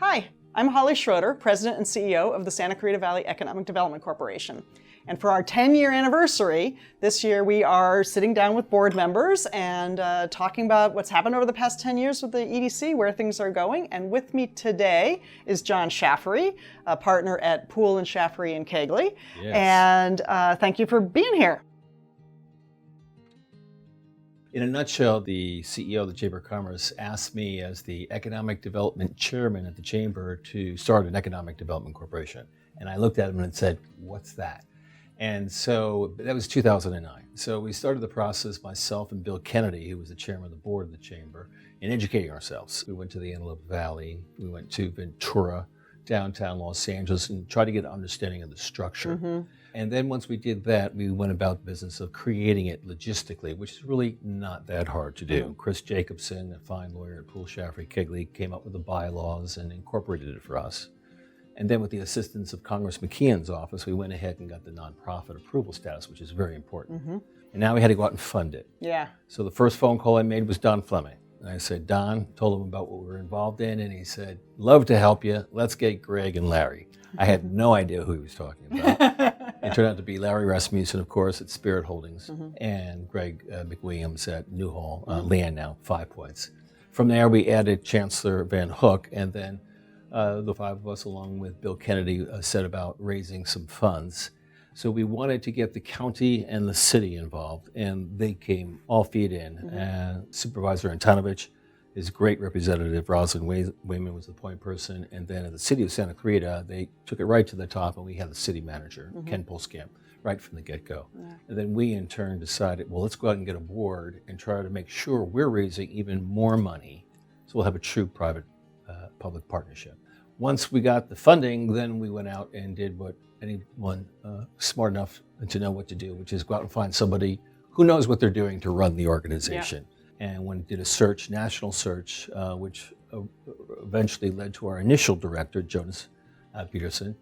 Hi, I'm Holly Schroeder, President and CEO of the Santa Clarita Valley Economic Development Corporation. And for our 10-year anniversary, this year we are sitting down with board members and talking about what's happened over the past 10 years with the EDC, where things are going. And with me today is John Shaffery, a partner at Poole Shaffery and Kegley. Yes. And thank you for being here. In a nutshell, the CEO of the Chamber of Commerce asked me as the Economic Development Chairman at the Chamber to start an Economic Development Corporation. And I looked at him and said, "What's that?" And so that was 2009. So we started the process, myself and Bill Kennedy, who was the chairman of the board of the Chamber, in educating ourselves. We went to the Antelope Valley, we went to Ventura, downtown Los Angeles, and tried to get an understanding of the structure. Mm-hmm. And then once we did that, we went about the business of creating it logistically, which is really not that hard to do. Mm-hmm. Chris Jacobson, a fine lawyer at Poole Shaffery Kegley, came up with the bylaws and incorporated it for us. And then with the assistance of Congress McKeon's office, we went ahead and got the nonprofit approval status, which is very important. Mm-hmm. And now we had to go out and fund it. Yeah. So the first phone call I made was Don Fleming. And I said, Don, told him about what we were involved in, and he said, "Love to help you. Let's get Greg and Larry." I had no idea who he was talking about. It turned out to be Larry Rasmussen, of course, at Spirit Holdings, and Greg McWilliams at Newhall, Leanne now, 5 Points. From there, we added Chancellor Van Hook, and then the five of us, along with Bill Kennedy, set about raising some funds. So we wanted to get the county and the city involved, and they came all feet in. Supervisor Antonovich, his great representative, Rosalind Wayman, was the point person, and then at the city of Santa Clarita, they took it right to the top, and we had the city manager, Ken Polskamp, right from the get-go. Yeah. And then we, in turn, decided, well, let's go out and get a board and try to make sure we're raising even more money, so we'll have a true private-public partnership. Once we got the funding, then we went out and did what anyone smart enough to know what to do, which is go out and find somebody who knows what they're doing to run the organization. Yeah. And when we did a search, national search, which eventually led to our initial director, Jonas Peterson,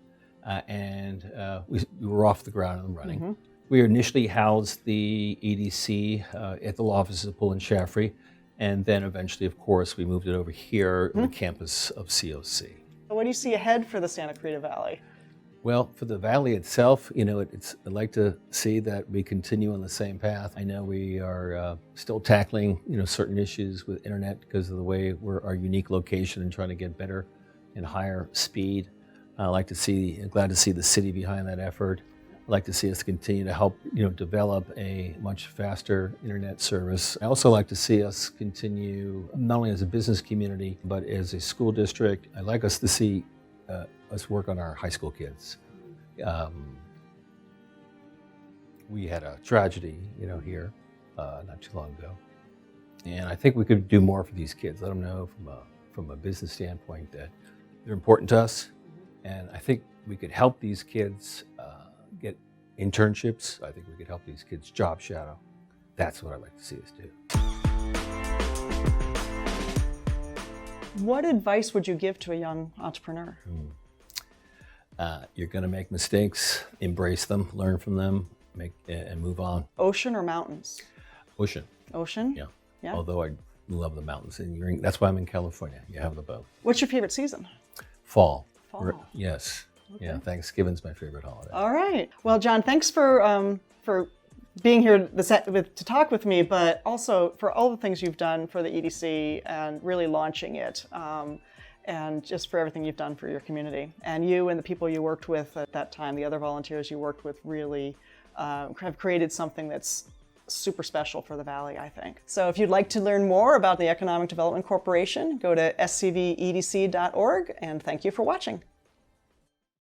and we were off the ground and running. Mm-hmm. We initially housed the EDC at the law offices of Poole Shaffery, and then eventually, of course, we moved it over here on the campus of COC. What do you see ahead for the Santa Clarita Valley? Well, for the valley itself, I'd like to see that we continue on the same path. I know we are still tackling, certain issues with internet because of the way our unique location and trying to get better and higher speed. Glad to see the city behind that effort. I'd like to see us continue to help, develop a much faster internet service. I also like to see us continue, not only as a business community, but as a school district. I'd like us to see us work on our high school kids. We had a tragedy, here not too long ago, and I think we could do more for these kids. Let them know from a business standpoint that they're important to us, and I think we could help these kids get internships. I think we could help these kids job shadow. That's what I'd like to see us do. What advice would you give to a young entrepreneur? You're going to make mistakes, embrace them, learn from them, and move on. Ocean or mountains? Ocean. Ocean? Yeah. Although I love the mountains, and that's why I'm in California. You have the boat. What's your favorite season? Fall. Yes. Okay. Yeah. Thanksgiving's my favorite holiday. All right. Well, John, thanks for being here to talk with me, but also for all the things you've done for the EDC and really launching it, and just for everything you've done for your community. And you and the people you worked with at that time, the other volunteers you worked with, really have created something that's super special for the Valley, I think. So if you'd like to learn more about the Economic Development Corporation, go to scvedc.org, and thank you for watching.